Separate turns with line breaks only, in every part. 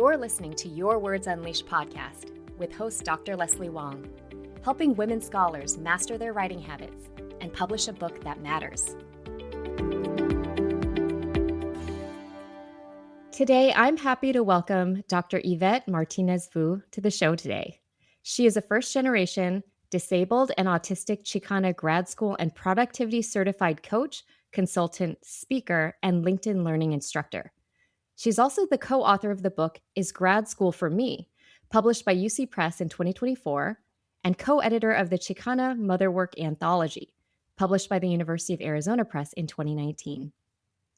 You're listening to Your Words Unleashed podcast with host Dr. Leslie Wong, helping women scholars master their writing habits and publish a book that matters. Today, I'm happy to welcome Dr. Yvette Martinez-Vu to the show today. She is a first-generation, disabled and autistic Chicana grad school and productivity certified coach, consultant, speaker, and LinkedIn learning instructor. She's also the co-author of the book Is Grad School for Me, published by UC Press in 2024, and co-editor of the Chicana Motherwork Anthology, published by the University of Arizona Press in 2019.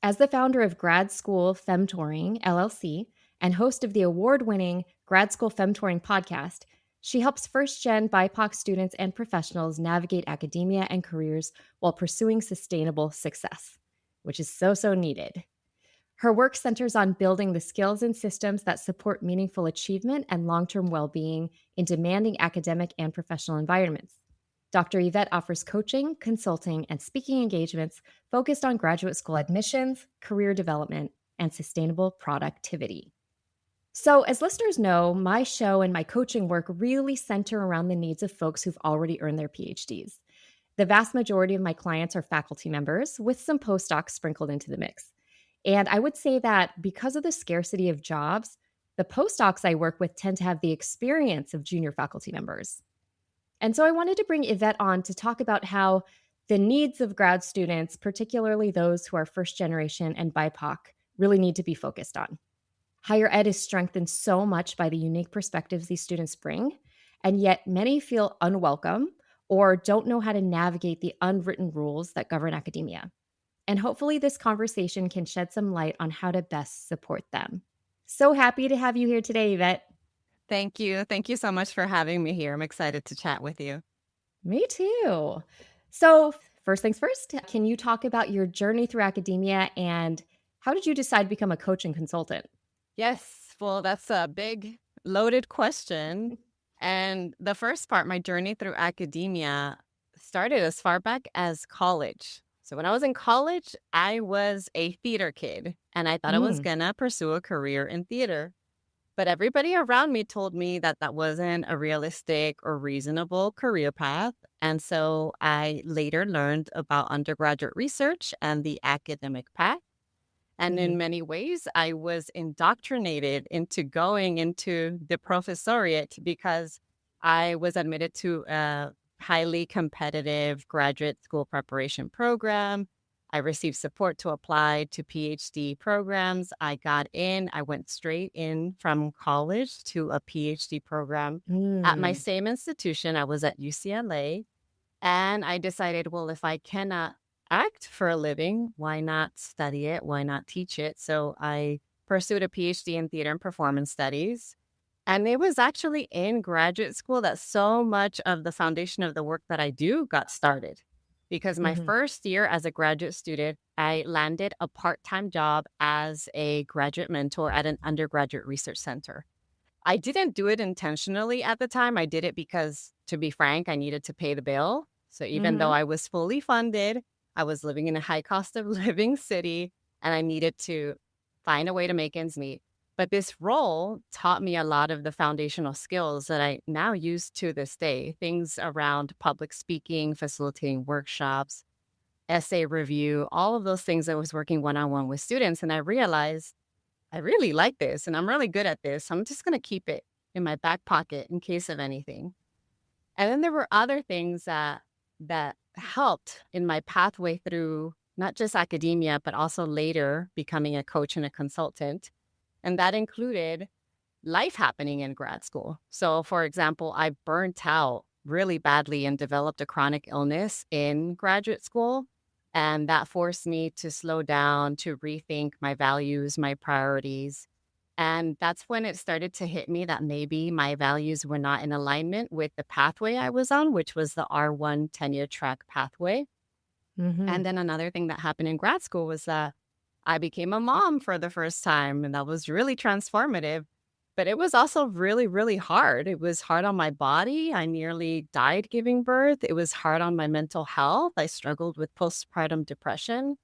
As the founder of Grad School Femtoring, LLC, and host of the award-winning Grad School Femtoring podcast, she helps first-gen BIPOC students and professionals navigate academia and careers while pursuing sustainable success, which is so needed. Her work centers on building the skills and systems that support meaningful achievement and long-term well-being in demanding academic and professional environments. Dr. Yvette offers coaching, consulting, and speaking engagements focused on graduate school admissions, career development, and sustainable productivity. So, as listeners know, my show and my coaching work really center around the needs of folks who've already earned their PhDs. The vast majority of my clients are faculty members, with some postdocs sprinkled into the mix. And I would say that because of the scarcity of jobs, the postdocs I work with tend to have the experience of junior faculty members. And so I wanted to bring Yvette on to talk about how the needs of grad students, particularly those who are first generation and BIPOC, really need to be focused on. Higher ed is strengthened so much by the unique perspectives these students bring, and yet many feel unwelcome or don't know how to navigate the unwritten rules that govern academia. And hopefully this conversation can shed some light on how to best support them. So happy to have you here today, Yvette.
Thank you. Thank you so much for having me here. I'm excited to chat with you.
Me too. So first things first, can you talk about your journey through academia and how did you decide to become a coach and consultant?
Yes, well, that's a big, loaded question. And the first part, my journey through academia, started as far back as college. So when I was in college, I was a theater kid, and I thought I was going to pursue a career in theater. But everybody around me told me that that wasn't a realistic or reasonable career path. And so I later learned about undergraduate research and the academic path. And in many ways, I was indoctrinated into going into the professoriate because I was admitted to a highly competitive graduate school preparation program. I received support to apply to PhD programs. I got in. I went straight in from college to a PhD program at my same institution. I was at UCLA. And I decided, well, if I cannot act for a living, why not study it? Why not teach it? So I pursued a PhD in theater and performance studies. And it was actually in graduate school that so much of the foundation of the work that I do got started. Because my first year as a graduate student, I landed a part-time job as a graduate mentor at an undergraduate research center. I didn't do it intentionally at the time. I did it because, to be frank, I needed to pay the bill. So even though I was fully funded, I was living in a high cost of living city, and I needed to find a way to make ends meet. But this role taught me a lot of the foundational skills that I now use to this day, things around public speaking, facilitating workshops, essay review, all of those things. I was working one-on-one with students, and I realized I really like this and I'm really good at this. I'm just going to keep it in my back pocket in case of anything. And then there were other things that helped in my pathway through not just academia, but also later becoming a coach and a consultant. And that included life happening in grad school. So, for example, I burnt out really badly and developed a chronic illness in graduate school. And that forced me to slow down, to rethink my values, my priorities. And that's when it started to hit me that maybe my values were not in alignment with the pathway I was on, which was the R1 tenure track pathway. And then another thing that happened in grad school was that I became a mom for the first time, and that was really transformative. But it was also really, really hard. It was hard on my body. I nearly died giving birth. It was hard on my mental health. I struggled with postpartum depression.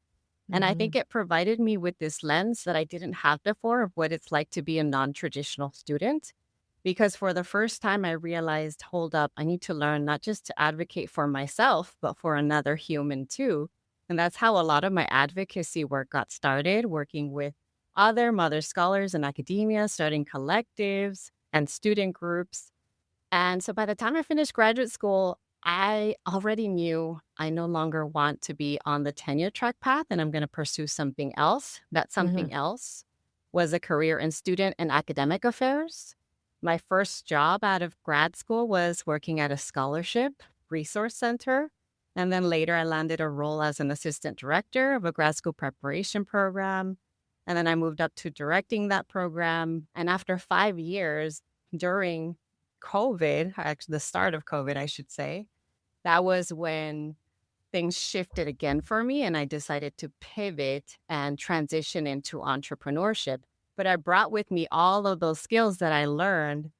And I
Mhm.
think it provided me with this lens that I didn't have before of what it's like to be a non-traditional student. Because for the first time, I realized, hold up, I need to learn not just to advocate for myself, but for another human too. And that's how a lot of my advocacy work got started, working with other mother scholars in academia, starting collectives and student groups. And so by the time I finished graduate school, I already knew I no longer want to be on the tenure track path and I'm going to pursue something else. That
Mhm.
something else was a career in student and academic affairs. My first job out of grad school was working at a scholarship resource center. And then later, I landed a role as an assistant director of a grad school preparation program. And then I moved up to directing that program. And after 5 years, during COVID, actually the start of COVID, I should say, that was when things shifted again for me and I decided to pivot and transition into entrepreneurship. But I brought with me all of those skills that I learned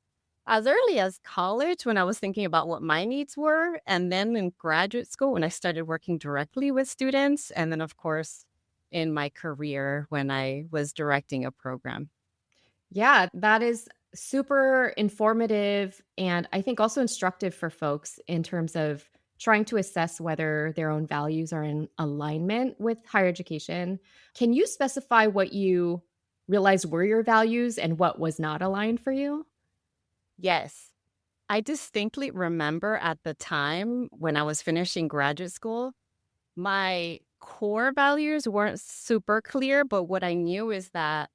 as early as college when I was thinking about what my needs were. And then in graduate school when I started working directly with students. And then, of course, in my career when I was directing a program.
Yeah, that is super informative and I think also instructive for folks in terms of trying to assess whether their own values are in alignment with higher education. Can you specify what you realized were your values and what was not aligned for you?
Yes. I distinctly remember at the time when I was finishing graduate school, my core values weren't super clear, but what I knew is that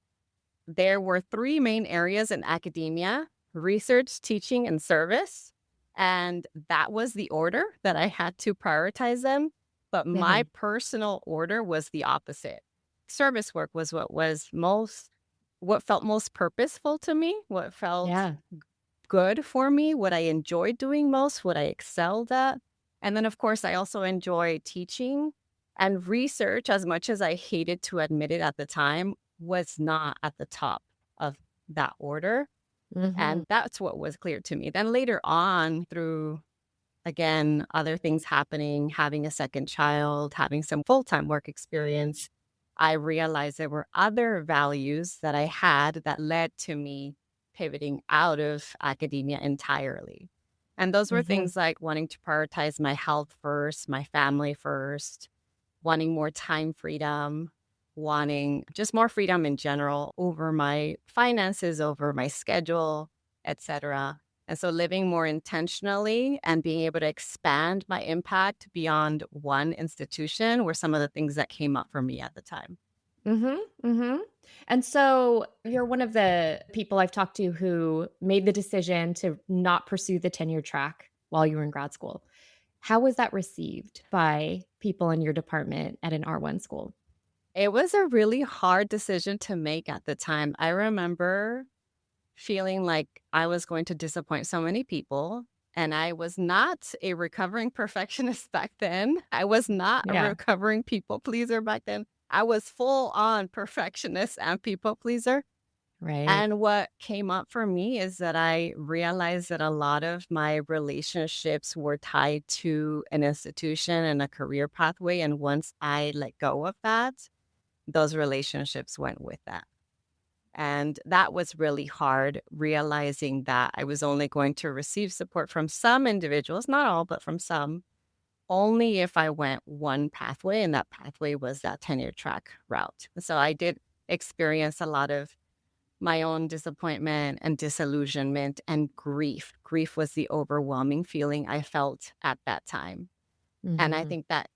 there were three main areas in academia: research, teaching, and service. And that was the order that I had to prioritize them. But my
Mhm.
personal order was the opposite. Service work was what felt most purposeful to me, what felt
Yeah.
good for me, what I enjoyed doing most, what I excelled at. And then, of course, I also enjoy teaching and research, as much as I hated to admit it at the time, was not at the top of that order.
Mhm.
And that's what was clear to me. Then later on, through again, other things happening, having a second child, having some full time work experience, I realized there were other values that I had that led to me pivoting out of academia entirely. And those were
Mhm.
things like wanting to prioritize my health first, my family first, wanting more time freedom, wanting just more freedom in general over my finances, over my schedule, etc. And so living more intentionally and being able to expand my impact beyond one institution were some of the things that came up for me at the time.
Mhm. Mhm. And so you're one of the people I've talked to who made the decision to not pursue the tenure track while you were in grad school. How was that received by people in your department at an R1 school?
It was a really hard decision to make at the time. I remember feeling like I was going to disappoint so many people. And I was not a recovering perfectionist back then. I was not a
Yeah.
recovering people pleaser back then. I was full on perfectionist and people pleaser.
Right.
And what came up for me is that I realized that a lot of my relationships were tied to an institution and a career pathway. And once I let go of that, those relationships went with that. And that was really hard, realizing that I was only going to receive support from some individuals, not all, but from some, only if I went one pathway, and that pathway was that tenure track route. So I did experience a lot of my own disappointment and disillusionment and grief. Grief was the overwhelming feeling I felt at that time. And I
Mhm.
think that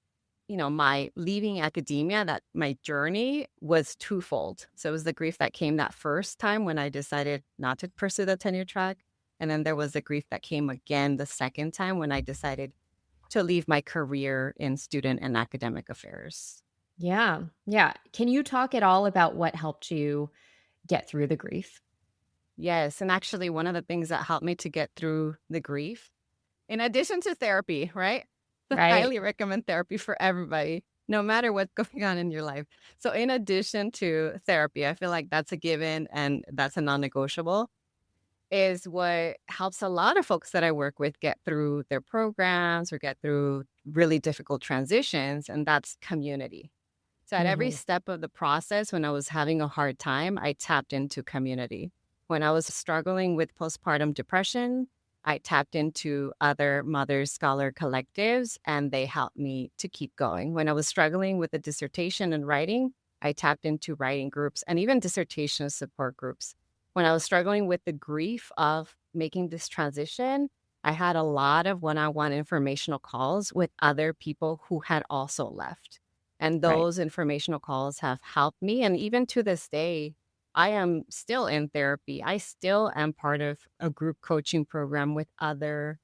my leaving academia, that my journey was twofold. So it was the grief that came that first time when I decided not to pursue the tenure track. And then there was the grief that came again the second time when I decided to leave my career in student and academic affairs.
Yeah. Yeah. Can you talk at all about what helped you get through the grief?
Yes. And actually, one of the things that helped me to get through the grief, in addition to therapy, right? I
Right.
highly recommend therapy for everybody, no matter what's going on in your life. So, in addition to therapy, I feel like that's a given and that's a non negotiable, is what helps a lot of folks that I work with get through their programs or get through really difficult transitions, and that's community. So at every
Hmm.
step of the process, when I was having a hard time, I tapped into community. When I was struggling with postpartum depression, I tapped into other mother scholar collectives and they helped me to keep going. When I was struggling with the dissertation and writing, I tapped into writing groups and even dissertation support groups. When I was struggling with the grief of making this transition, I had a lot of one on one informational calls with other people who had also left. And
Right.
those informational calls have helped me. And even to this day, I am still in therapy. I still am part of a group coaching program with other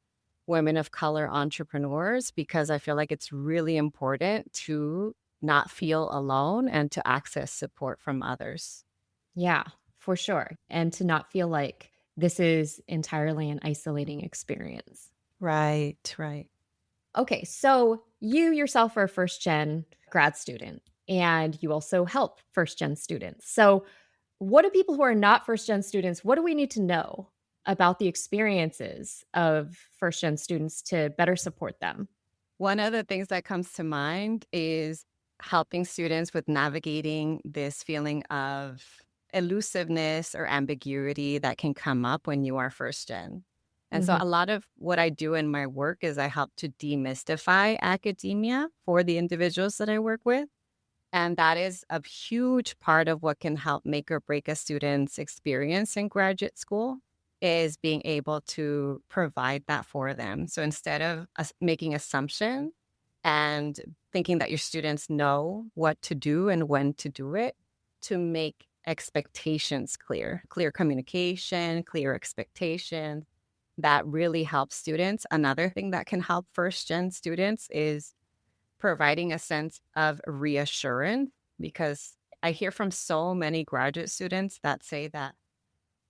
women of color entrepreneurs because I feel like it's really important to not feel alone and to access support from others.
Yeah, for sure. And to not feel like this is entirely an isolating experience.
Right, right.
Okay, so you yourself are a first gen grad student and you also help first gen students. So, what do people who are not first gen students, what do we need to know about the experiences of first gen students to better support them?
One of the things that comes to mind is helping students with navigating this feeling of elusiveness or ambiguity that can come up when you are first gen. And so,
Mhm.
a lot of what I do in my work is I help to demystify academia for the individuals that I work with. And that is a huge part of what can help make or break a student's experience in graduate school is being able to provide that for them. So instead of making assumption and thinking that your students know what to do and when to do it, to make expectations clear, clear communication, clear expectations, that really helps students. Another thing that can help first gen students is providing a sense of reassurance because I hear from so many graduate students that say that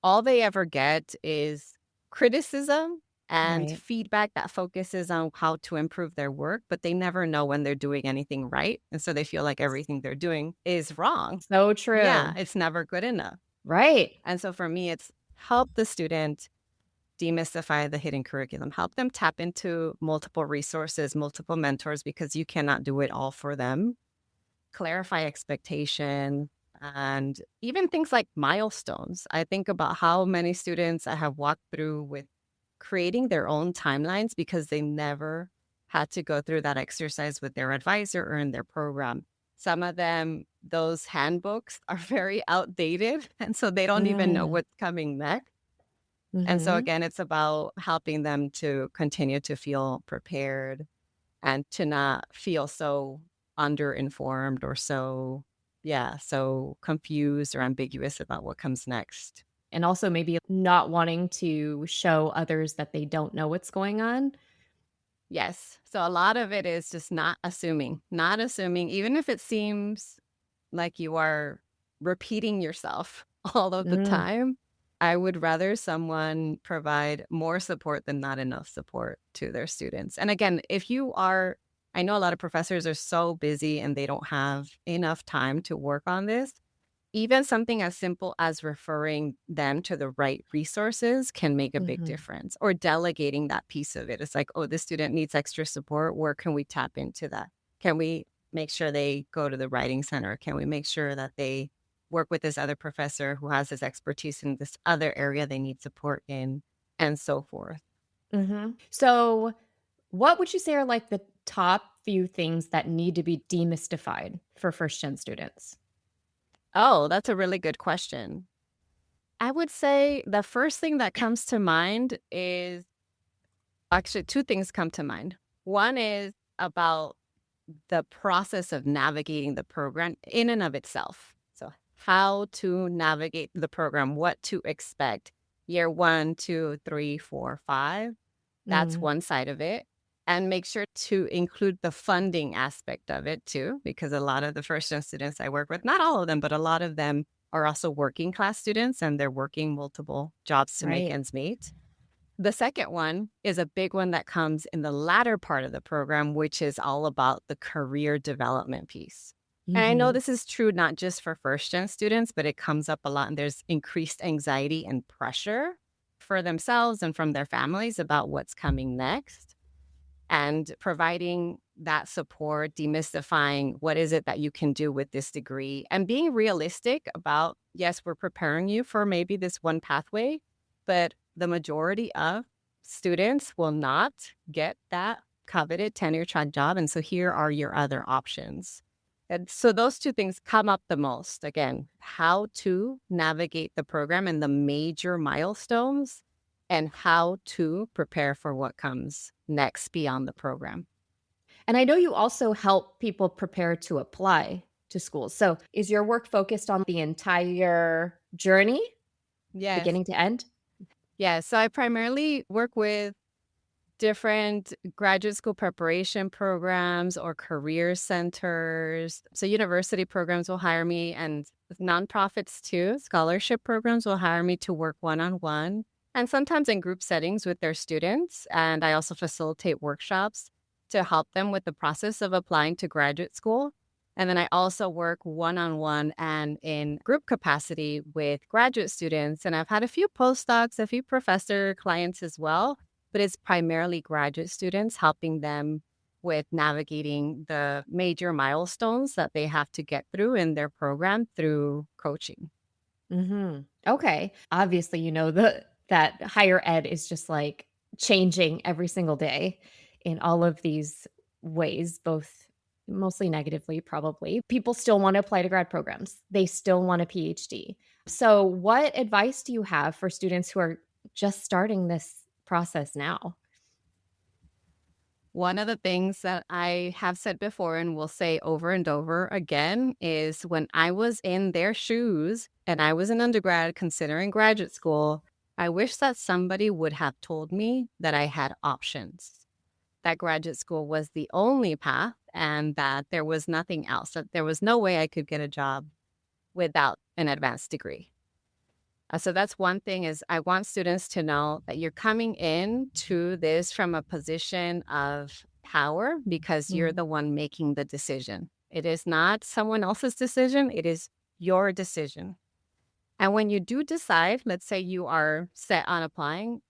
all they ever get is criticism and
Right.
feedback that focuses on how to improve their work, but they never know when they're doing anything right. And so they feel like everything they're doing is wrong.
So
Yeah,
true.
it's never good enough.
Right.
And so for me, it's help the student demystify the hidden curriculum, help them tap into multiple resources, multiple mentors, because you cannot do it all for them. Clarify expectation and even things like milestones. I think about how many students I have walked through with creating their own timelines because they never had to go through that exercise with their advisor or in their program. Some of them, those handbooks are very outdated. And so they don't even know
Mm.
what's coming next. And so
Mhm.
again, it's about helping them to continue to feel prepared and to not feel so underinformed or so, yeah, so confused or ambiguous about what comes next.
And also maybe not wanting to show others that they don't know what's going on.
Yes. So a lot of it is just not assuming, even if it seems like you are repeating yourself all of the
Mm.
time. I would rather someone provide more support than not enough support to their students. And again, if you are, I know a lot of professors are so busy and they don't have enough time to work on this. Even something as simple as referring them to the right resources can make a big
Mhm.
difference, or delegating that piece of it. It's like, oh, this student needs extra support. Where can we tap into that? Can we make sure they go to the writing center? Can we make sure that they work with this other professor who has this expertise in this other area they need support in, and so forth?
Mhm. So, what would you say are like the top few things that need to be demystified for first gen students?
Oh, that's a really good question. I would say the first thing that comes to mind is actually two things come to mind. One is about the process of navigating the program in and of itself. So, how to navigate the program, what to expect year one, two, three, four, five. That's
Mm.
one side of it. And make sure to include the funding aspect of it too, because a lot of the first gen students I work with, not all of them, but a lot of them are also working class students and they're working multiple jobs to make
Right.
ends meet. The second one is a big one that comes in the latter part of the program, which is all about the career development piece. And I know
Mhm.
this is true not just for first gen students, but it comes up a lot and there's increased anxiety and pressure for themselves and from their families about what's coming next. And providing that support, demystifying what is it that you can do with this degree, and being realistic about, yes, we're preparing you for maybe this one pathway, but the majority of students will not get that coveted tenure track job. And so here are your other options. And so those two things come up the most. Again, how to navigate the program and the major milestones, and how to prepare for what comes next beyond the program.
And I know you also help people prepare to apply to schools. So is your work focused on the entire journey,
Yes.
beginning to end?
Yeah. So I primarily work with different graduate school preparation programs or career centers. So university programs will hire me, and nonprofits too. Scholarship programs will hire me to work one-on-one and sometimes in group settings with their students. And I also facilitate workshops to help them with the process of applying to graduate school. And then I also work one-on-one and in group capacity with graduate students. And I've had a few postdocs, a few professor clients as well, but it's primarily graduate students, helping them with navigating the major milestones that they have to get through in their program through coaching.
Okay. Obviously, that higher ed is just like changing every single day in all of these ways, both mostly negatively, probably. People still want to apply to grad programs. They still want a PhD. So, what advice do you have for students who are just starting this process now?
One of the things that I have said before and will say over and over again is when I was in their shoes and I was an undergrad considering graduate school, I wish that somebody would have told me that I had options, that graduate school was the only path and that there was nothing else, that there was no way I could get a job without an advanced degree. So that's one thing, is I want students to know that you're coming in to this from a position of power because you're
Mhm.
the one making the decision. It is not someone else's decision. It is your decision. And when you do decide, let's say you are set on applying,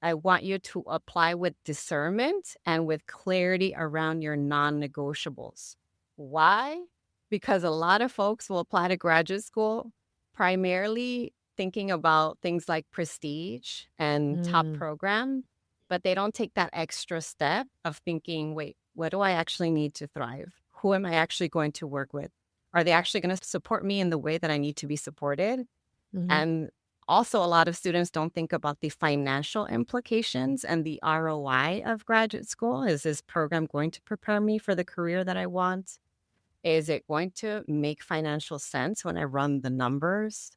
I want you to apply with discernment and with clarity around your non-negotiables. Why? Because a lot of folks will apply to graduate school primarily thinking about things like prestige and top
Mm,
program, but they don't take that extra step of thinking, wait, what do I actually need to thrive? Who am I actually going to work with? Are they actually going to support me in the way that I need to be supported?
mhm,
And also, a lot of students don't think about the financial implications and the ROI of graduate school. Is this program going to prepare me for the career that I want? Is it going to make financial sense when I run the numbers?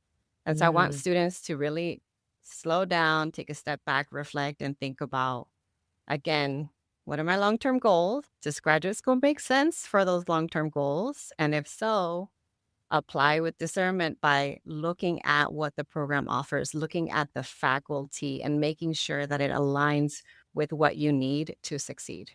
And so I want
mm.
students to really slow down, take a step back, reflect, and think about, again, what are my long-term goals? Does graduate school make sense for those long-term goals? And if so, apply with discernment by looking at what the program offers, looking at the faculty, and making sure that it aligns with what you need to succeed.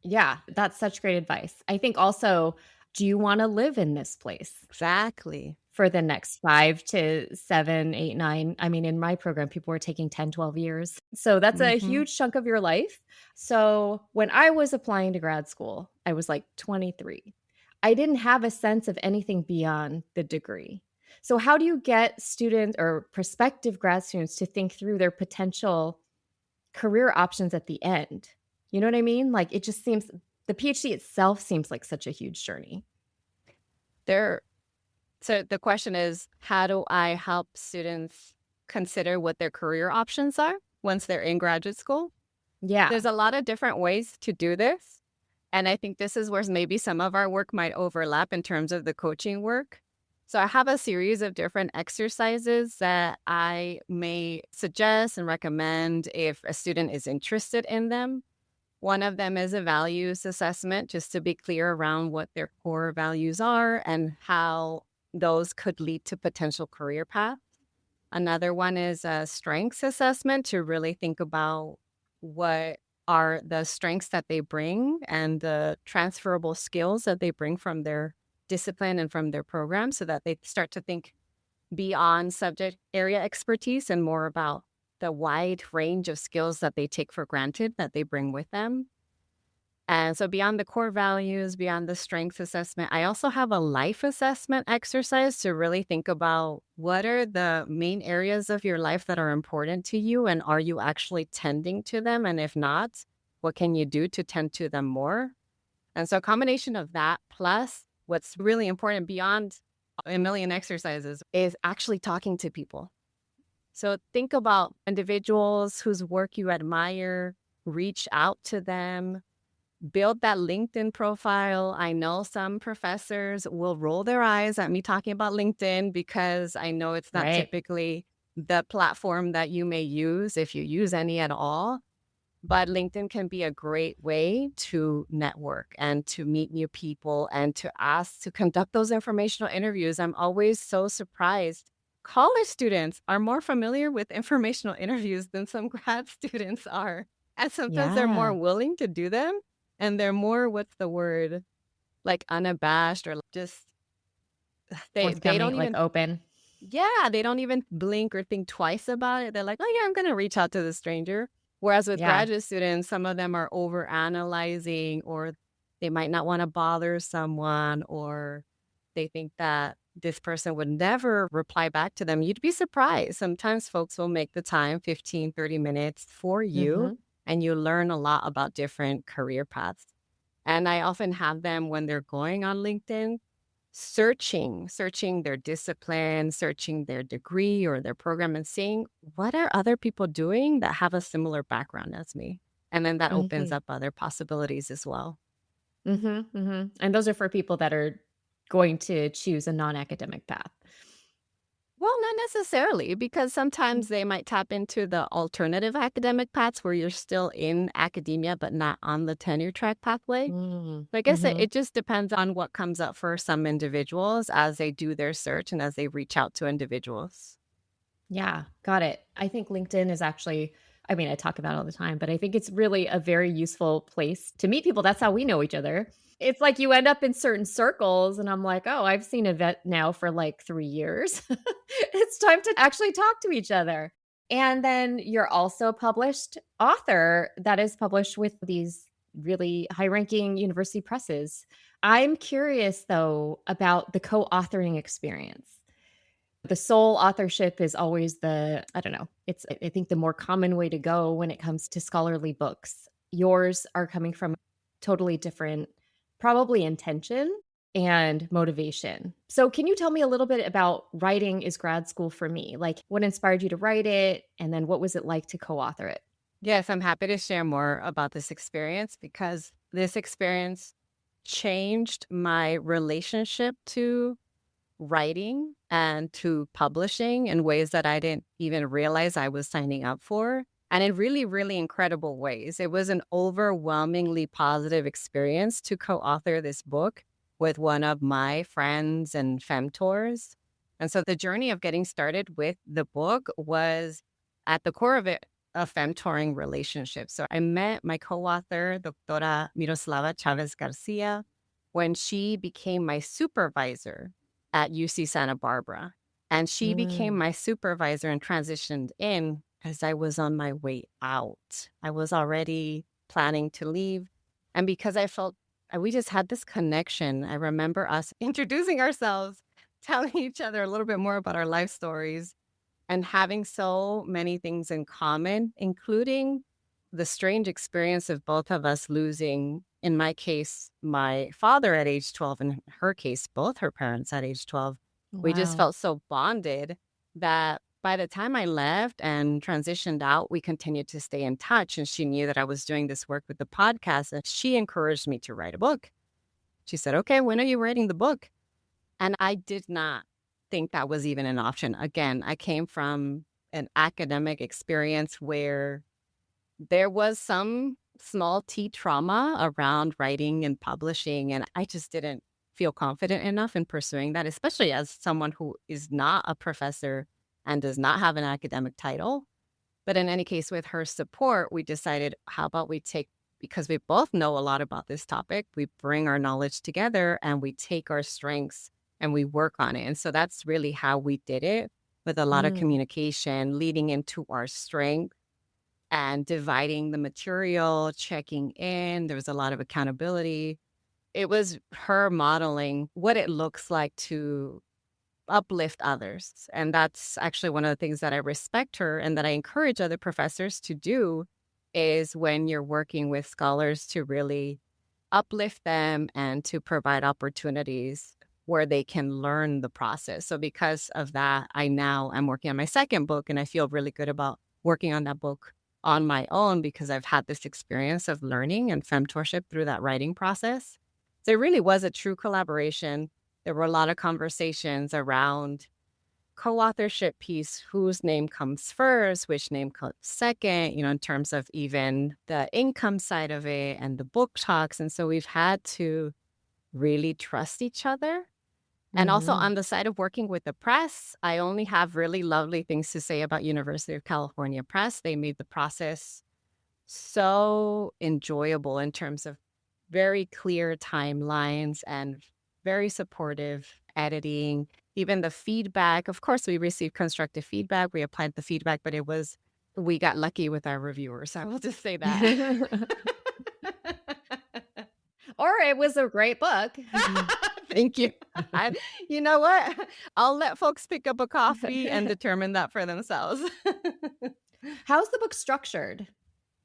Yeah, that's such great advice. I think also, do you wanna live in this place
Exactly.
for the next 5 to 7, 8, 9? I mean, in my program, people were taking 10, 12 years. So that's a
Hmm.
huge chunk of your life. So when I was applying to grad school, I was like 23. I didn't have a sense of anything beyond the degree. So how do you get students or prospective grad students to think through their potential career options at the end? You know what I mean? Like, it just seems the PhD itself seems like such a huge journey.
There. So the question is, how do I help students consider what their career options are once they're in graduate school?
Yeah.
There's a lot of different ways to do this. And I think this is where maybe some of our work might overlap in terms of the coaching work. So I have a series of different exercises that I may suggest and recommend if a student is interested in them. One of them is a values assessment, just to be clear around what their core values are and how those could lead to potential career paths. Another one is a strengths assessment to really think about what are the strengths that they bring and the transferable skills that they bring from their discipline and from their program, so that they start to think beyond subject area expertise and more about the wide range of skills that they take for granted that they bring with them. And so beyond the core values, beyond the strengths assessment, I also have a life assessment exercise to really think about what are the main areas of your life that are important to you, and are you actually tending to them? And if not, what can you do to tend to them more? And so a combination of that plus what's really important beyond a million exercises is actually talking to people. So think about individuals whose work you admire, reach out to them, build that LinkedIn profile. I know some professors will roll their eyes at me talking about LinkedIn because I know it's not
Right.
typically the platform that you may use if you use any at all. But LinkedIn can be a great way to network and to meet new people and to ask to conduct those informational interviews. I'm always so surprised. College students are more familiar with informational interviews than some grad students are. And sometimes they're more
Yeah.
willing to do them and they're more, what's the word, like unabashed or just they don't
Forthcoming, like
even
open.
yeah, they don't even blink or think twice about it. They're like, "Oh, yeah, I'm gonna reach out to the stranger." Whereas with
Yeah.
graduate students, some of them are over analyzing, or they might not wanna bother someone, or they think that this person would never reply back to them. You'd be surprised. Sometimes folks will make the time, 15, 30 minutes for you,
Mhm.
and you learn a lot about different career paths. And I often have them when they're going on LinkedIn searching their discipline, searching their degree or their program and seeing what are other people doing that have a similar background as me. And then that opens
Mhm.
up other possibilities as well.
Mhm. Mhm. And those are for people that are going to choose a non-academic path.
Well, not necessarily, because
Mm.
sometimes they might tap into the alternative academic paths where you're still in academia, but not on the tenure track pathway.
Mm.
So I guess it
Mhm.
just depends on what comes up for some individuals as they do their search and as they reach out to individuals.
Yeah, got it. I think LinkedIn is actually I mean, I talk about it all the time, but I think it's really a very useful place to meet people. That's how we know each other. It's like you end up in certain circles, and I'm like, "Oh, I've seen Yvette now for like 3 years. It's time to actually talk to each other." And then you're also a published author that is published with these really high-ranking university presses. I'm curious, though, about the co-authoring experience. The sole authorship is always I don't know, it's I think the more common way to go when it comes to scholarly books. Yours are coming from totally different, probably intention and motivation. So can you tell me a little bit about writing is grad school for me? Like what inspired you to write it? And then what was it like to co-author it?
Yes, I'm happy to share more about this experience because this experience changed my relationship to writing and to publishing in ways that I didn't even realize I was signing up for. And in really, really incredible ways. It was an overwhelmingly positive experience to co author this book with one of my friends and femtors. And so the journey of getting started with the book was at the core of it a femtoring relationship. So I met my co author, Doctora Miroslava Chavez Garcia, when she became my supervisor at UC Santa Barbara. And she became
Mm,
my supervisor and transitioned in as I was on my way out. I was already planning to leave. And because I felt we just had this connection, I remember us introducing ourselves, telling each other a little bit more about our life stories, and having so many things in common, including the strange experience of both of us losing, in my case, my father at age 12, in her case, both her parents at age 12. We just
wow.
felt so bonded that by the time I left and transitioned out, we continued to stay in touch. And she knew that I was doing this work with the podcast, and she encouraged me to write a book. She said, "Okay, when are you writing the book?" And I did not think that was even an option. Again, I came from an academic experience where there was some small T trauma around writing and publishing, and I just didn't feel confident enough in pursuing that, especially as someone who is not a professor and does not have an academic title. But in any case, with her support, we decided, how about we take, because we both know a lot about this topic, we bring our knowledge together and we take our strengths and we work on it. And so that's really how we did it, with a lot of
Mm,
communication leading into our strength and dividing the material, checking in. There was a lot of accountability. It was her modeling what it looks like to uplift others. And that's actually one of the things that I respect her and that I encourage other professors to do is when you're working with scholars to really uplift them and to provide opportunities where they can learn the process. So because of that, I now am working on my second book and I feel really good about working on that book on my own because I've had this experience of learning and femtorship through that writing process. So it really was a true collaboration. There were a lot of conversations around co-authorship piece, whose name comes first, which name comes second, in terms of even the income side of it and the book talks. And so we've had to really trust each other. And also
Mhm.
on the side of working with the press, I only have really lovely things to say about University of California Press. They made the process so enjoyable in terms of very clear timelines and very supportive editing. Even the feedback, of course, we received constructive feedback. We applied the feedback, but we got lucky with our reviewers. I will just say that.
Or it was a great book.
Thank you. You know what? I'll let folks pick up a coffee and determine that for themselves.
How's the book structured?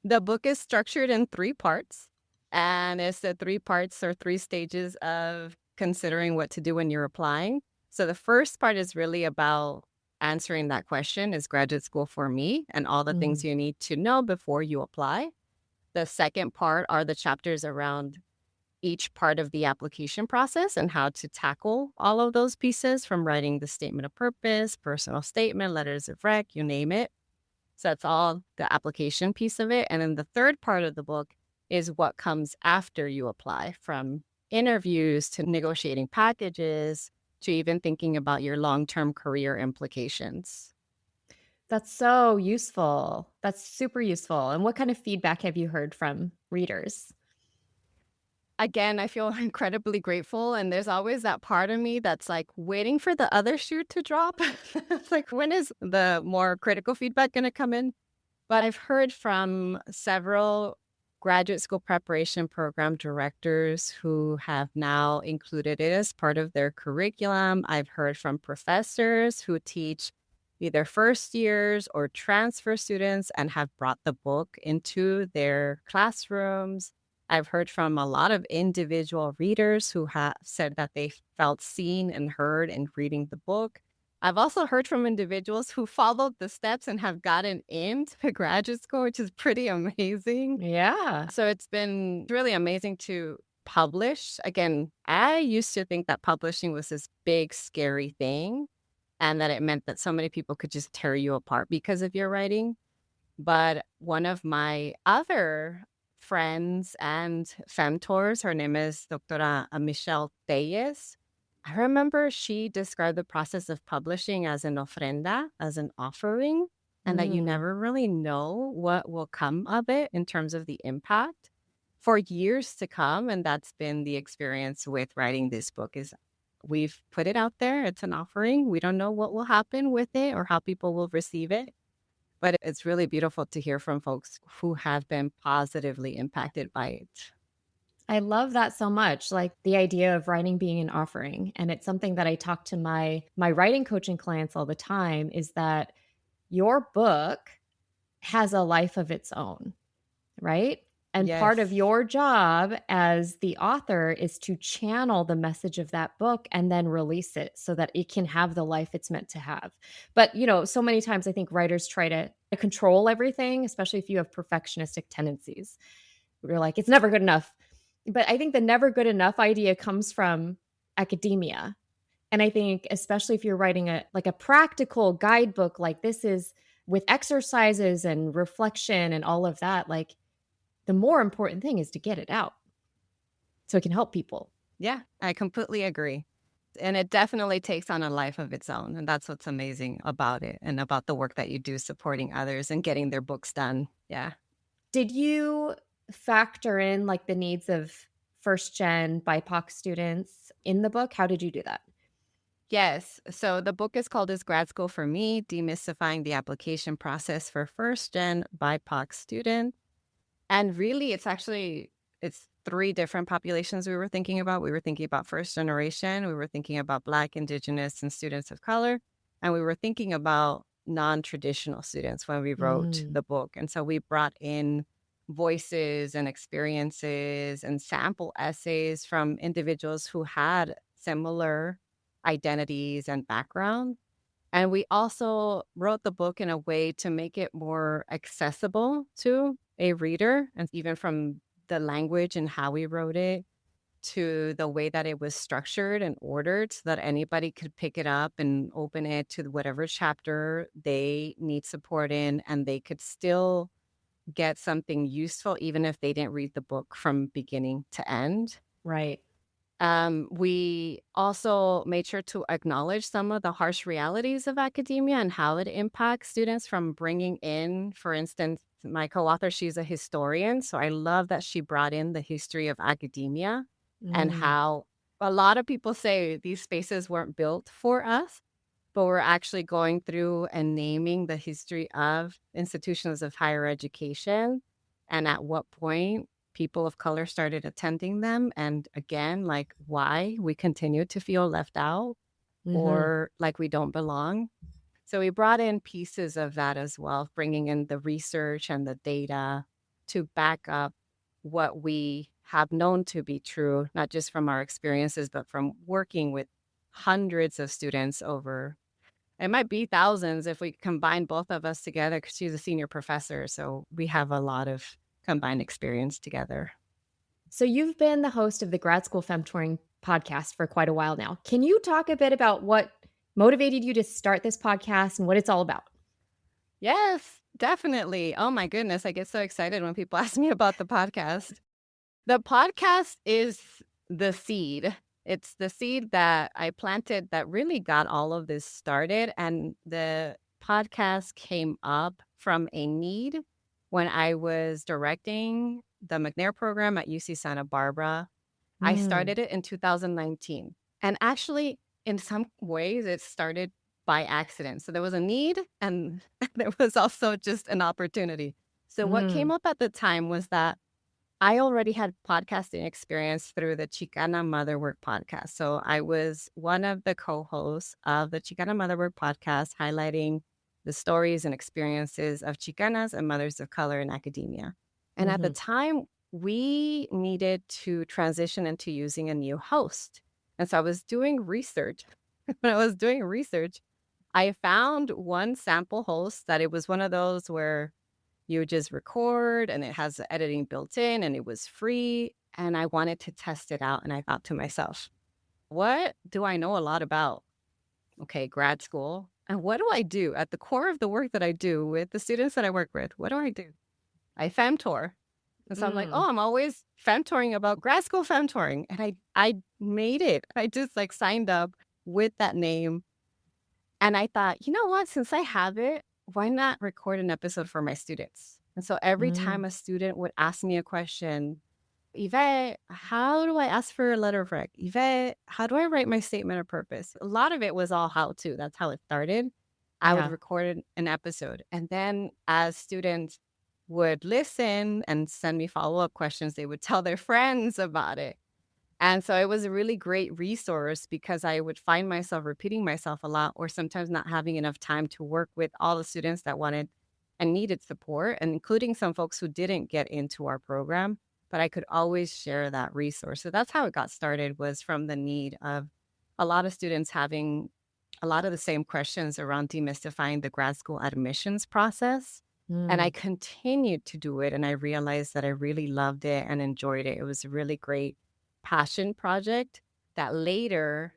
The book is structured in 3 parts, and it's the 3 parts or 3 stages of considering what to do when you're applying. So the first part is really about answering that question, is graduate school for me? And all the things
Mhm.
you need to know before you apply. The second part are the chapters around each part of the application process and how to tackle all of those pieces, from writing the statement of purpose, personal statement, letters of rec, you name it. So that's all the application piece of it. And then the third part of the book is what comes after you apply, from interviews to negotiating packages to even thinking about your long-term career implications.
That's so useful. That's super useful. And what kind of feedback have you heard from readers?
Again, I feel incredibly grateful. And there's always that part of me that's like waiting for the other shoe to drop. It's like, when is the more critical feedback going to come in? But I've heard from several graduate school preparation program directors who have now included it as part of their curriculum. I've heard from professors who teach either first years or transfer students and have brought the book into their classrooms. I've heard from a lot of individual readers who have said that they felt seen and heard in reading the book. I've also heard from individuals who followed the steps and have gotten into graduate school, which is pretty amazing.
Yeah.
So it's been really amazing to publish. Again, I used to think that publishing was this big, scary thing and that it meant that so many people could just tear you apart because of your writing. But one of my other friends and femtors, her name is Doctora Michelle Telles. I remember she described the process of publishing as an ofrenda, as an offering, and that you
Mm.
never really know what will come of it in terms of the impact for years to come. And that's been the experience with writing this book. Is we've put it out there. It's an offering. We don't know what will happen with it or how people will receive it. But it's really beautiful to hear from folks who have been positively impacted by it.
I love that so much, like the idea of writing being an offering. And it's something that I talk to my writing coaching clients all the time, is that your book has a life of its own, right? And part of
Yes.
your job as the author is to channel the message of that book and then release it so that it can have the life it's meant to have. But, so many times I think writers try to control everything, especially if you have perfectionistic tendencies. You're like, it's never good enough. But I think the never good enough idea comes from academia. And I think especially if you're writing a practical guidebook like this is, with exercises and reflection and all of that, like the more important thing is to get it out so it can help people.
Yeah, I completely agree. And it definitely takes on a life of its own. And that's what's amazing about it and about the work that you do supporting others and getting their books done. Yeah.
Did you factor in like the needs of first gen BIPOC students in the book? How did you do that?
Yes. So the book is called Is Grad School for Me? Demystifying the Application Process for First Gen BIPOC Students. And really, it's three different populations we were thinking about. We were thinking about first generation, we were thinking about Black, Indigenous, and students of color, and we were thinking about non-traditional students when we wrote
Mm,
the book. And so we brought in voices and experiences and sample essays from individuals who had similar identities and backgrounds. And we also wrote the book in a way to make it more accessible to a reader, and even from the language and how we wrote it to the way that it was structured and ordered so that anybody could pick it up and open it to whatever chapter they need support in, and they could still get something useful even if they didn't read the book from beginning to end.
right.
We also made sure to acknowledge some of the harsh realities of academia and how it impacts students, from bringing in, for instance, my co-author, she's a historian. So I love that she brought in the history of academia and
Mm,
how a lot of people say these spaces weren't built for us, but we're actually going through and naming the history of institutions of higher education and at what point people of color started attending them. And again, like why we continue to feel left out
mhm.
or like we don't belong. So we brought in pieces of that as well, bringing in the research and the data to back up what we have known to be true, not just from our experiences, but from working with hundreds of students over, it might be thousands if we combine both of us together because she's a senior professor. So we have a lot of combined experience together.
So you've been the host of the Grad School Femtoring podcast for quite a while now. Can you talk a bit about what motivated you to start this podcast and what it's all about?
Yes, definitely. Oh my goodness. I get so excited when people ask me about the podcast. The podcast is the seed. It's the seed that I planted that really got all of this started. And the podcast came up from a need when I was directing the McNair program at UC Santa Barbara. I
Mm,
started it in 2019. And actually, in some ways, it started by accident. So there was a need and there was also just an opportunity. So what came
mm,
up at the time was that I already had podcasting experience through the Chicana Motherwork podcast. So I was one of the co-hosts of the Chicana Motherwork podcast, highlighting the stories and experiences of Chicanas and mothers of color in academia. And at the
mhm,
time, we needed to transition into using a new host. And so I was doing research. When I was doing research, I found one sample host that it was one of those where you just record and it has the editing built in and it was free. And I wanted to test it out. And I thought to myself, what do I know a lot about? Okay, grad school. And what do I do at the core of the work that I do with the students that I work with? What do I do? I femtor. And so I'm like,
mm,
oh, I'm always femtoring about grad school femtoring. And I made it. I just like signed up with that name. And I thought, you know what? Since I have it, why not record an episode for my students? And so every
mm,
time a student would ask me a question, Yvette, how do I ask for a letter of rec? Yvette, how do I write my statement of purpose? A lot of it was all how to. That's how it started. I would
yeah.
record an episode. And then as students would listen and send me follow up questions, they would tell their friends about it. And so it was a really great resource because I would find myself repeating myself a lot or sometimes not having enough time to work with all the students that wanted and needed support, and including some folks who didn't get into our program, but I could always share that resource. So that's how it got started, was from the need of a lot of students having a lot of the same questions around demystifying the grad school admissions process. And I
Mm,
continued to do it, and I realized that I really loved it and enjoyed it. It was a really great passion project that later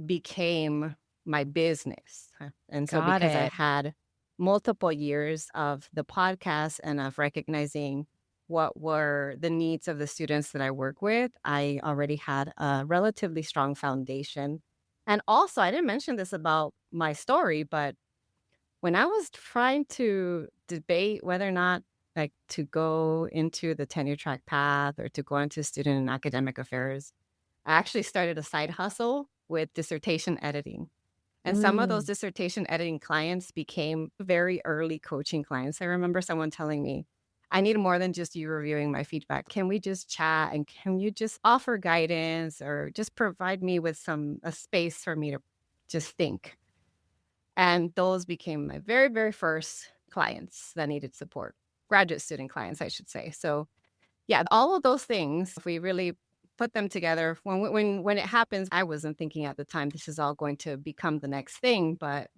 became my business. And so
got
because I
it.
had multiple years of the podcast and of recognizing what were the needs of the students that I work with, I already had a relatively strong foundation. And also, I didn't mention this about my story, but when I was trying to debate whether or not like to go into the tenure track path or to go into student and academic affairs, I actually started a side hustle with dissertation editing. And some of those
Mm.
dissertation editing clients became very early coaching clients. I remember someone telling me, I need more than just you reviewing my feedback. Can we just chat and can you just offer guidance or just provide me with a space for me to just think? And those became my very, very first clients that needed support, graduate student clients, I should say. So yeah, all of those things, if we really put them together, when it happens, I wasn't thinking at the time this is all going to become the next thing, but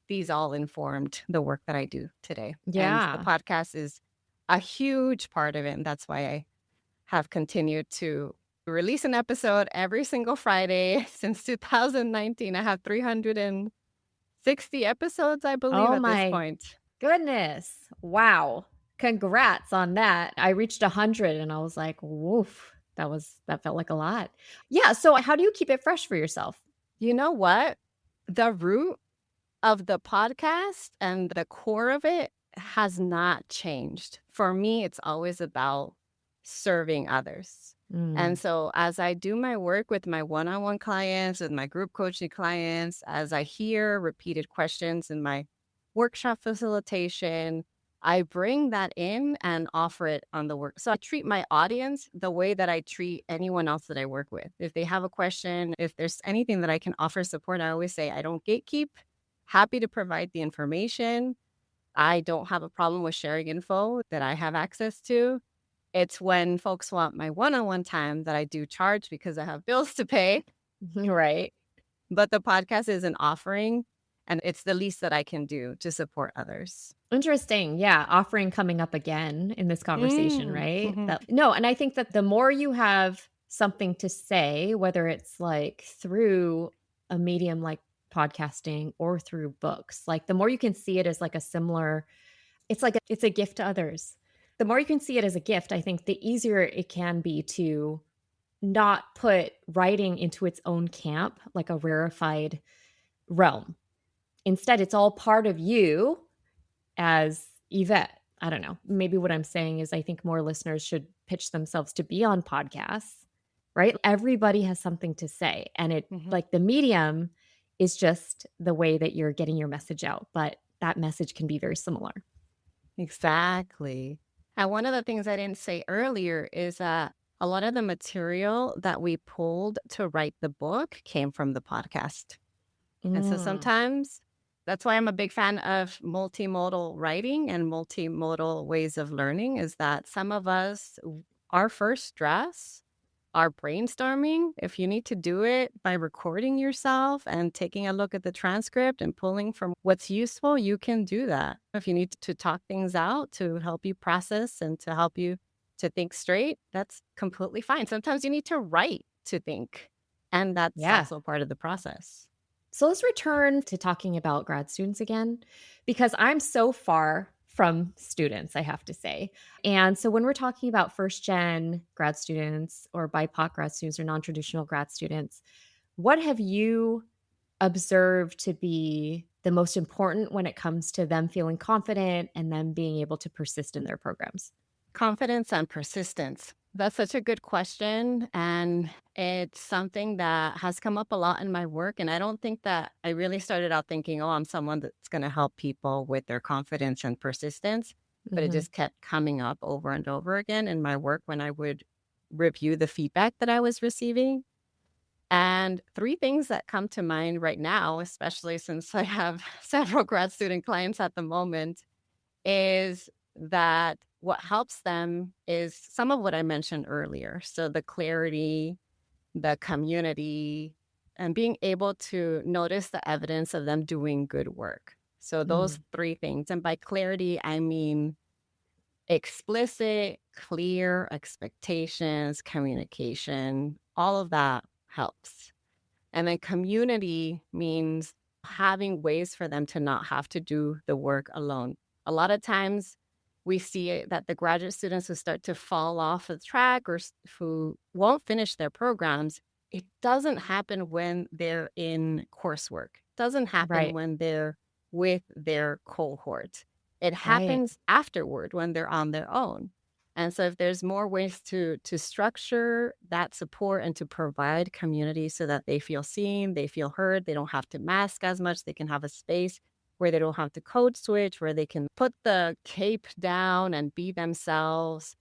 these all informed the work that I do today. And the
Yeah.
podcast is a huge part of it. And that's why I have continued to release an episode every single Friday since 2019. I have 360 episodes, I believe,
Oh
at this
my
point.
goodness. Wow. Congrats on that. I reached 100 and I was like, woof. That felt like a lot. Yeah. So how do you keep it fresh for yourself?
You know what? The root of the podcast and the core of it has not changed. For me, it's always about serving others.
Mm.
And so as I do my work with my one-on-one clients, with my group coaching clients, as I hear repeated questions in my workshop facilitation, I bring that in and offer it on the work. So I treat my audience the way that I treat anyone else that I work with. If they have a question, if there's anything that I can offer support, I always say I don't gatekeep. Happy to provide the information. I don't have a problem with sharing info that I have access to. It's when folks want my one-on-one time that I do charge because I have bills to pay.
Right.
But the podcast is an offering, and it's the least that I can do to support others.
Interesting. Yeah. Offering coming up again in this conversation, right?
Mhm.
No. And I think that the more you have something to say, whether it's like through a medium like podcasting or through books, like the more you can see it as like a similar, it's a gift to others. The more you can see it as a gift, I think the easier it can be to not put writing into its own camp, like a rarefied realm. Instead, it's all part of you as Yvette. I don't know. Maybe what I'm saying is I think more listeners should pitch themselves to be on podcasts, right? Everybody has something to say. And it
Mhm.
like the medium is just the way that you're getting your message out, but that message can be very similar.
Exactly. And one of the things I didn't say earlier is that a lot of the material that we pulled to write the book came from the podcast. And so
Mm,
sometimes that's why I'm a big fan of multimodal writing and multimodal ways of learning is that some of us, our first drafts are brainstorming. If you need to do it by recording yourself and taking a look at the transcript and pulling from what's useful, you can do that. If you need to talk things out to help you process and to help you to think straight, that's completely fine. Sometimes you need to write to think, and that's
yeah.
also part of the process.
So let's return to talking about grad students again, because I'm so far from students, I have to say. And so when we're talking about first gen grad students or BIPOC grad students or non traditional grad students, what have you observed to be the most important when it comes to them feeling confident and them being able to persist in their programs?
Confidence and persistence. That's such a good question. And it's something that has come up a lot in my work. And I don't think that I really started out thinking, oh, I'm someone that's going to help people with their confidence and persistence. But it
Hmm.
just kept coming up over and over again in my work when I would review the feedback that I was receiving. And three things that come to mind right now, especially since I have several grad student clients at the moment, is that what helps them is some of what I mentioned earlier. So the clarity, the community, and being able to notice the evidence of them doing good work. So those three things. And by clarity, I mean explicit, clear expectations, communication, all of that helps. And then community means having ways for them to not have to do the work alone. A lot of times we see it that the graduate students who start to fall off the track or who won't finish their programs, it doesn't happen when they're in coursework. It doesn't happen
Right.
when they're with their cohort. It
Right.
happens afterward when they're on their own. And so if there's more ways to structure that support and to provide community so that they feel seen, they feel heard, they don't have to mask as much, they can have a space where they don't have to code switch, where they can put the cape down and be themselves,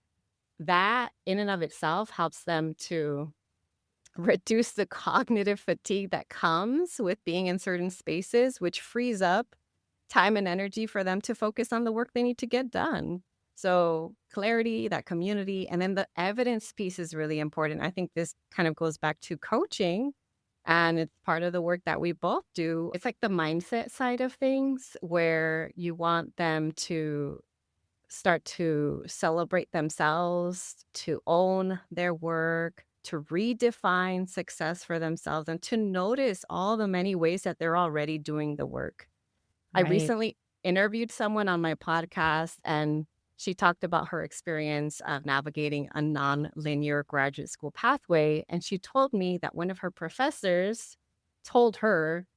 that in and of itself helps them to reduce the cognitive fatigue that comes with being in certain spaces, which frees up time and energy for them to focus on the work they need to get done. So clarity, that community, and then the evidence piece is really important. I think this kind of goes back to coaching, and it's part of the work that we both do. It's like the mindset side of things where you want them to start to celebrate themselves, to own their work, to redefine success for themselves, and to notice all the many ways that they're already doing the work. I
Right.
recently interviewed someone on my podcast, and she talked about her experience of navigating a non-linear graduate school pathway. And she told me that one of her professors told her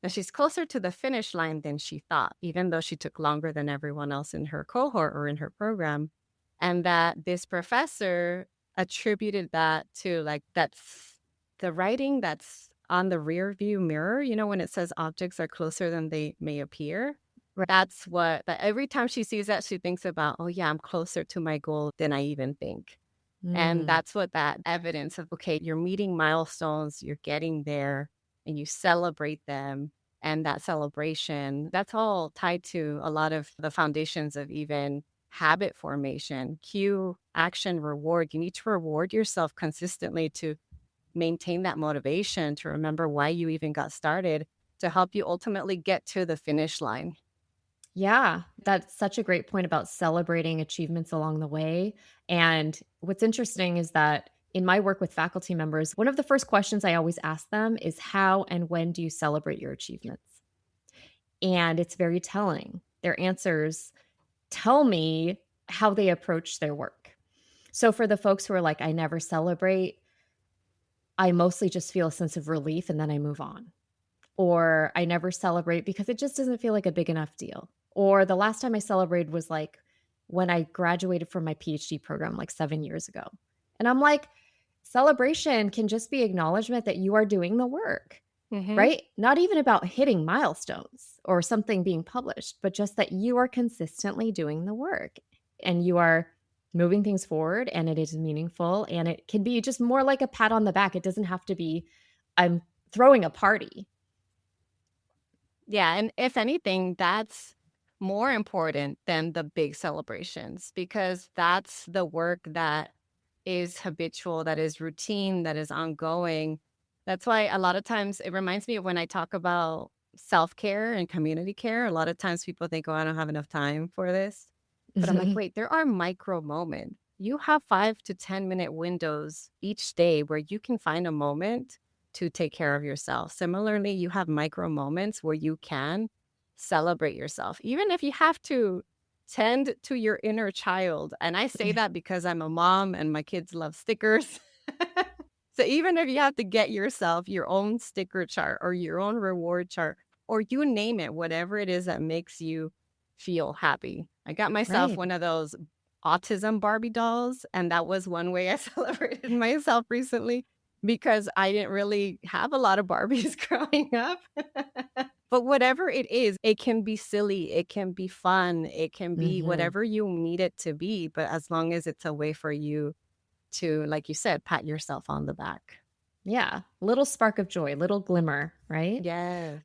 that she's closer to the finish line than she thought, even though she took longer than everyone else in her cohort or in her program. And that this professor attributed that to like that's the writing that's on the rear view mirror, when it says objects are closer than they may appear.
Right.
That's what, that every time she sees that, she thinks about, oh yeah, I'm closer to my goal than I even think. And
Mm.
that's what that evidence of, okay, you're meeting milestones, you're getting there, and you celebrate them. And that celebration, that's all tied to a lot of the foundations of even habit formation, cue, action, reward. You need to reward yourself consistently to maintain that motivation, to remember why you even got started, to help you ultimately get to the finish line.
Yeah, that's such a great point about celebrating achievements along the way. And what's interesting is that in my work with faculty members, one of the first questions I always ask them is how and when do you celebrate your achievements? And it's very telling. Their answers tell me how they approach their work. So for the folks who are like, I never celebrate, I mostly just feel a sense of relief and then I move on. Or I never celebrate because it just doesn't feel like a big enough deal. Or the last time I celebrated was like when I graduated from my PhD program like 7 years ago. And I'm like, celebration can just be acknowledgement that you are doing the work,
Mm-hmm.
right? Not even about hitting milestones or something being published, but just that you are consistently doing the work and you are moving things forward and it is meaningful. And it can be just more like a pat on the back. It doesn't have to be, I'm throwing a party.
Yeah, and if anything, that's more important than the big celebrations because that's the work that is habitual, that is routine, that is ongoing. That's why a lot of times it reminds me of when I talk about self-care and community care. A lot of times people think, oh, I don't have enough time for this. But I'm like, wait, there are micro moments. You have 5 to 10 minute windows each day where you can find a moment to take care of yourself. Similarly, you have micro moments where you can celebrate yourself, even if you have to tend to your inner child. And I say that because I'm a mom and my kids love stickers. So even if you have to get yourself your own sticker chart or your own reward chart, or you name it, whatever it is that makes you feel happy. I got myself
Right.
one of those autism Barbie dolls, and that was one way I celebrated myself recently because I didn't really have a lot of Barbies growing up. But whatever it is, it can be silly, it can be fun, it can be
Mhm.
whatever you need it to be. But as long as it's a way for you to, like you said, pat yourself on the back.
Yeah, little spark of joy, little glimmer, right?
Yeah.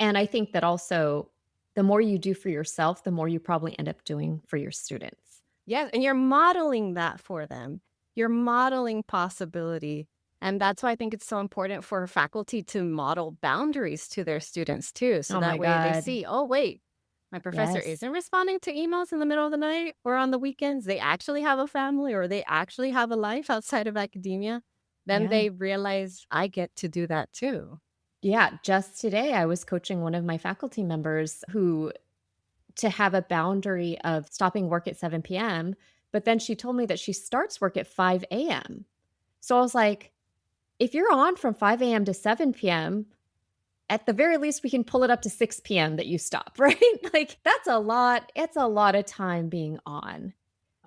And I think that also the more you do for yourself, the more you probably end up doing for your students.
Yes, and you're modeling that for them. You're modeling possibility. And that's why I think it's so important for faculty to model boundaries to their students too. So
Oh my
that way they
god.
see, oh, wait, my professor
Yes.
isn't responding to emails in the middle of the night or on the weekends. They actually have a family or they actually have a life outside of academia. Then
Yeah.
they realize I get to do that too.
Yeah, just today I was coaching one of my faculty members who to have a boundary of stopping work at 7 PM, but then she told me that she starts work at 5 AM. So I was like, if you're on from 5 AM to 7 PM, at the very least, we can pull it up to 6 PM that you stop, right? Like, that's a lot. It's a lot of time being on.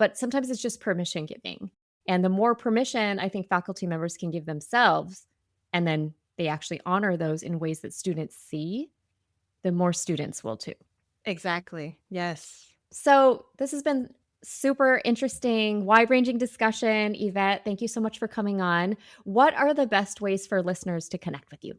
but sometimes it's just permission giving. And the more permission I think faculty members can give themselves, and then they actually honor those in ways that students see, the more students will too.
Exactly. Yes.
So this has been super interesting, wide-ranging discussion. Yvette, thank you so much for coming on. What are the best ways for listeners to connect with you?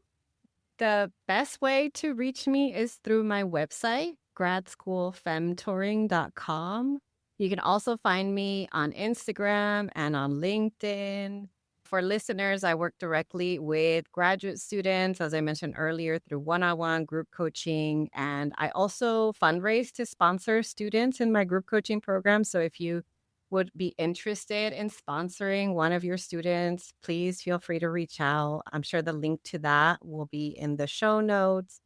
The best way to reach me is through my website, gradschoolfemtoring.com. You can also find me on Instagram and on LinkedIn. For listeners, I work directly with graduate students, as I mentioned earlier, through one-on-one group coaching. And I also fundraise to sponsor students in my group coaching program. So if you would be interested in sponsoring one of your students, please feel free to reach out. I'm sure the link to that will be in the show notes.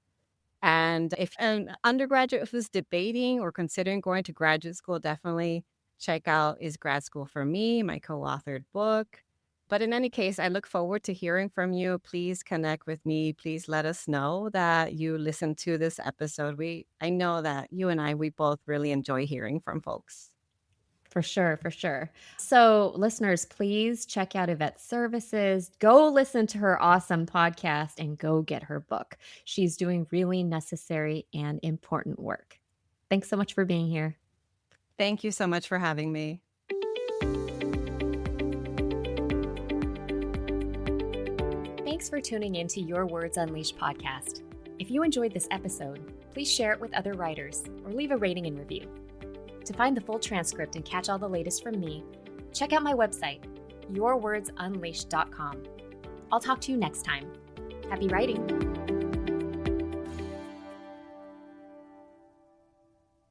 And if an undergraduate who's debating or considering going to graduate school, definitely check out Is Grad School for Me, my co-authored book. But in any case, I look forward to hearing from you. Please connect with me. Please let us know that you listened to this episode. I know that you and we both really enjoy hearing from folks.
For sure, for sure. So, listeners, please check out Yvette's services. Go listen to her awesome podcast and go get her book. She's doing really necessary and important work. Thanks so much for being here.
Thank you so much for having me.
Thanks for tuning in to Your Words Unleashed podcast. If you enjoyed this episode, please share it with other writers or leave a rating and review. To find the full transcript and catch all the latest from me, check out my website, yourwordsunleashed.com. I'll talk to you next time. Happy writing!